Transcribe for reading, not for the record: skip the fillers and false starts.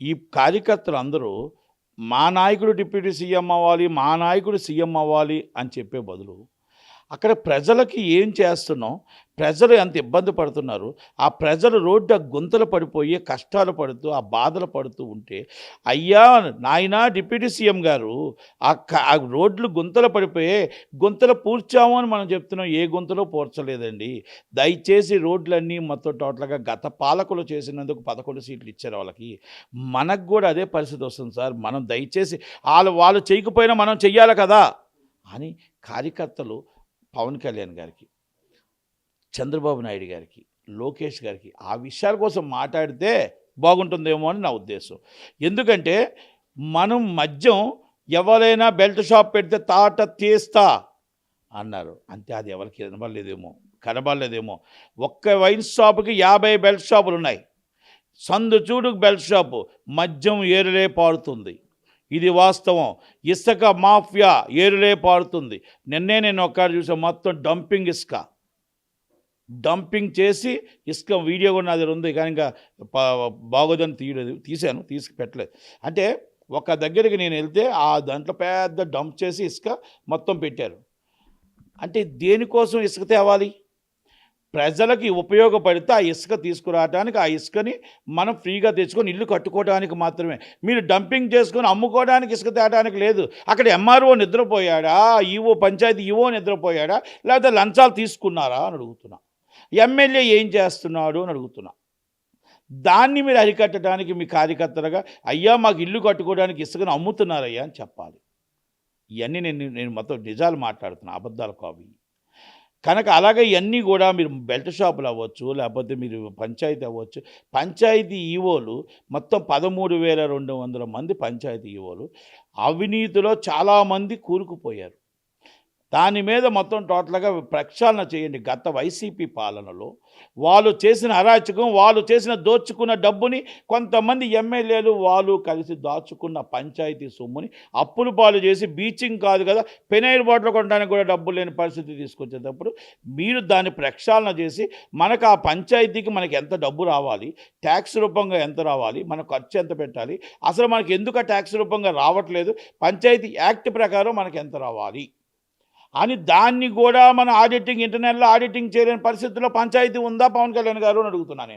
ఈ కార్యకర్తలు అందరూ మా నాయకుడు డిప్యూటీ సీఎం అవ్వాలి, మా నాయకుడు సీఎం అవ్వాలి అని చెప్పే బదులు అక్కడ ప్రజలకి ఏం చేస్తున్నాం, ప్రజలు ఎంత ఇబ్బంది పడుతున్నారు, ఆ ప్రజలు రోడ్డు గుంతలు పడిపోయి కష్టాలు పడుతూ ఆ బాధలు పడుతూ ఉంటే, అయ్యా నాయనా డిప్యూటీ సీఎం గారు ఆ రోడ్లు గుంతలు పడిపోయి గుంతలు పూడ్చాము అని మనం చెప్తున్నాం. ఏ గుంతలో పూడ్చలేదండి. దయచేసి రోడ్లన్నీ మొత్తం టోటల్గా గత పాలకులు చేసినందుకు 11 సీట్లు ఇచ్చారు వాళ్ళకి. మనకు కూడా అదే పరిస్థితి వస్తుంది సార్. మనం దయచేసి వాళ్ళు చేయకపోయినా మనం చెయ్యాలి కదా అని కార్యకర్తలు పవన్ కళ్యాణ్ గారికి, చంద్రబాబు నాయుడు గారికి, లోకేష్ గారికి ఆ విషయాల కోసం మాట్లాడితే బాగుంటుందేమో అని నా ఉద్దేశం. ఎందుకంటే మనం మద్యం ఎవరైనా బెల్ట్ షాప్ పెడితే తాట తీస్తా అన్నారు అంతే. అది ఎవరికి కనబడలేదేమో. ఒక్క వైన్ షాపుకి 50 బెల్ట్ షాపులు ఉన్నాయి. సందు చూడు బెల్ట్ షాపు, మద్యం ఏరులే పారుతుంది. ఇది వాస్తవం. ఇసుక మాఫియా ఏరులే పారుతుంది. నేను ఒక్కటి చూసాను, మొత్తం డంపింగ్ చేసి ఇసుక వీడియో కూడా నా దగ్గర ఉంది, కానీ ఇంకా బాగోదని తీసి పెట్టలేదు. అంటే ఒక దగ్గరికి నేను వెళ్తే ఆ దాంట్లో పెద్ద డంప్ చేసి ఇసుక మొత్తం పెట్టారు. అంటే దేనికోసం ఇసుక తేవాలి? ప్రజలకి ఉపయోగపడితే ఆ ఇసుక తీసుకురావడానికి, ఆ ఇసుకని మనం ఫ్రీగా తెచ్చుకొని ఇల్లు కట్టుకోవడానికి మాత్రమే. మీరు డంపింగ్ చేసుకొని అమ్ముకోవడానికి ఇసుక తేడానికి లేదు. అక్కడ ఎంఆర్ఓ నిద్రపోయాడా, పంచాయతీ ఈవో నిద్రపోయాడా, లేకపోతే లంచాలు తీసుకున్నారా అని అడుగుతున్నా. ఎమ్మెల్యే ఏం చేస్తున్నాడు అని అడుగుతున్నా. దాన్ని మీరు అరికట్టడానికి మీ కార్యకర్తలుగా అయ్యా మాకు ఇల్లు కట్టుకోవడానికి ఇసుకను అమ్ముతున్నారయ్యా అని చెప్పాలి. ఇవన్నీ నేను మొత్తం నిజాలు మాట్లాడుతున్నా, అబద్ధాలు కావు. కనుక అలాగే ఇవన్నీ కూడా మీరు బెల్ట్ షాపులు అవ్వచ్చు, లేకపోతే మీరు పంచాయతీ అవ్వచ్చు. పంచాయతీ ఈవోలు మొత్తం 13,200 మంది పంచాయతీ ఈవోలు అవినీతిలో చాలామంది కూరుకుపోయారు. దాని మీద మొత్తం టోటల్గా ప్రక్షాళన చేయండి. గత వైసీపీ పాలనలో వాళ్ళు చేసిన అరాచకం, వాళ్ళు దోచుకున్న డబ్బుని కొంతమంది ఎమ్మెల్యేలు వాళ్ళు కలిసి దాచుకున్న పంచాయతీ సొమ్ముని అప్పులు పాలు చేసి బీచింగ్ కాదు కదా, పెనైల్ బాటిల్ కొనడానికి కూడా డబ్బులు లేని పరిస్థితి తీసుకొచ్చేటప్పుడు మీరు దాన్ని ప్రక్షాళన చేసి మనకు ఆ పంచాయతీకి మనకి ఎంత డబ్బు రావాలి, ట్యాక్స్ రూపంగా ఎంత రావాలి, మన ఖర్చు ఎంత పెట్టాలి, అసలు మనకి ఎందుకు ఆ ట్యాక్స్ రూపంగా రావట్లేదు, పంచాయతీ యాక్ట్ ప్రకారం మనకి ఎంత రావాలి అని దాన్ని కూడా మన ఇంటర్నల్ ఆడిటింగ్ చేయలేని పరిస్థితుల్లో పంచాయతీ ఉందా పవన్ కళ్యాణ్ గారు అని అడుగుతున్నా నేను.